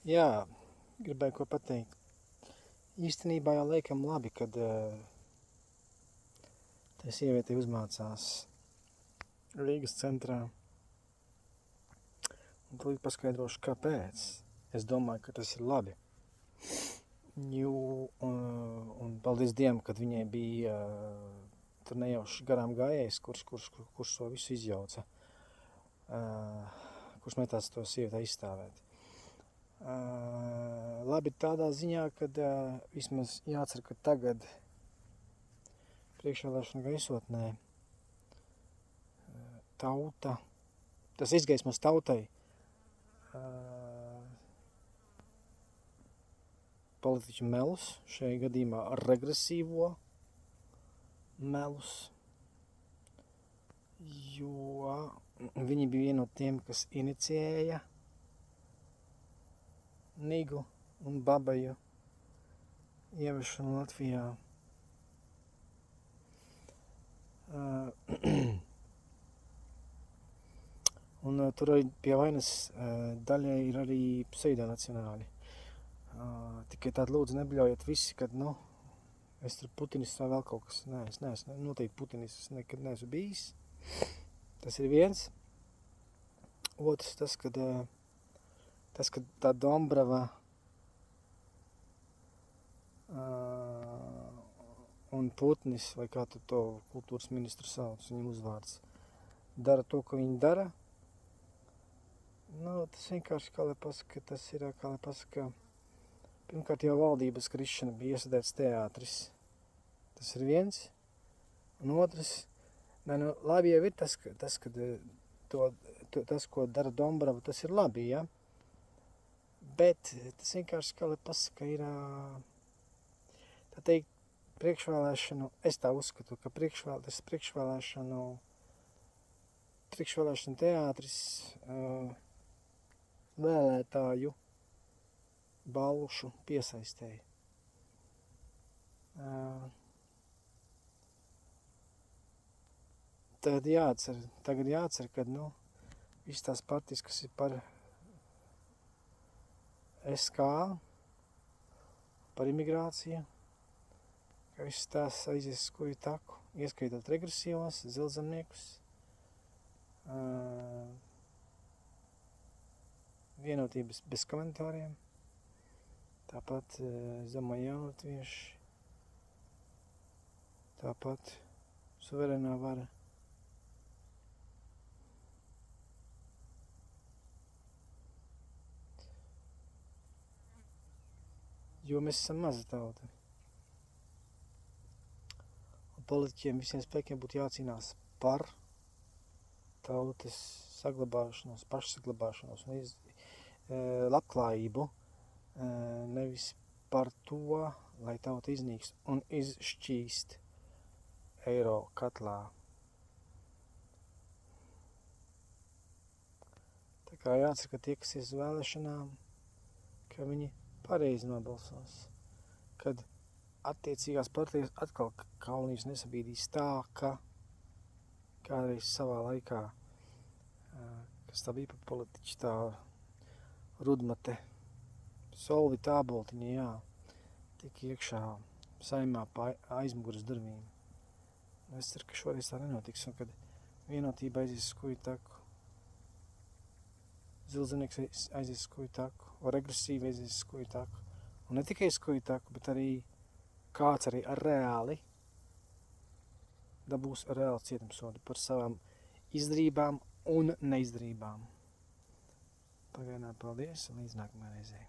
Jā, gribēju ko pateikt. Īstenībā jau liekam labi, kad tā sieviete uzmācās Rīgas centrā. Un tūlīt paskaidrošu, kāpēc. Es domāju, ka tas ir labi. Un paldies Dievam, kad viņai bija tur nejauši garām gājējs, kurš to visu izjauca. Kurš metās to sievieti aizstāvēt. Labi tādā ziņā, kad vismaz jācer, ka tagad priekšvēlēšanu gaisotnē tauta, tas izgaismas tautai politiķu melus, šajā gadījumā regresīvo melus, jo viņi bija vieni no tiem, kas inicijēja Nigu un Babaju ieviešanu Latvijā. Un tur pie vainas daļai ir arī pseidonacionāļi. Tikai tādu lūdzu nebļaujiet visi, kad, es tur putinists vai vēl kaut kas. Nē, es neesmu, noteikti putinists nekad neesmu bijis. Tas ir viens. Otrs, tas, kad tā Dombrava un Putnis, vai kā tu to kultūras ministru sauc, viņam uzvārds, dara to, ko viņi dara. Tas vienkārši, kā lai pasaka, pirmkārt jau valdības krišana bija iesadēts teātris. Tas ir viens. Un otrs, labi jau ir tas, ko dara Dombrava, tas ir labi, ja? Bet tas vienkārši, kā lai pasaka, ir, tā teikt, priekšvēlēšanu, es tā uzskatu, ka priekšvēlēšanu teātris vēlētāju balšu piesaistēja. Tagad jācer, kad, visas tās partijas, kas ir par SK, par imigrāciju, ka visas tās aizies skuju taku, ieskaitot regresīvos, zilzemniekus, vienotības bez komentāriem, tāpat Zemo jaunatvieši, tāpat suverēnā vara. Jo mēs esam maza tauta. Un politiķiem visiem spēkiem būtu jācīnās par tautas saglabāšanos, pašsaglabāšanos un labklājību, nevis par to, lai tauta iznīkst un izšķīst eiro katlā. Tā kā jācer, ka tie, kas ies uz vēlēšanām, ka viņi pareizi nobalsos, kad attiecīgās partijas atkal kaunijas nesabīdīs tā, ka kādreiz savā laikā, kas tā bija par politiķi, tā Rudmate, Solvita Āboltiņa, jā, tika iekšā Saeimā pa aizmuguras durvīm. Es ceru, ka šoreiz tā nenotiks, un kad vienotība aizies skuju taku, zilzemnieks aizies skuju taku, regresīvi aizies skuju taku. Un ne tikai skuju taku, bet arī kāds arī reāli dabūs reāli cietumsodu par savām izdarībām un neizdarībām. Pagaidām paldies un līdz nākamajai reizei.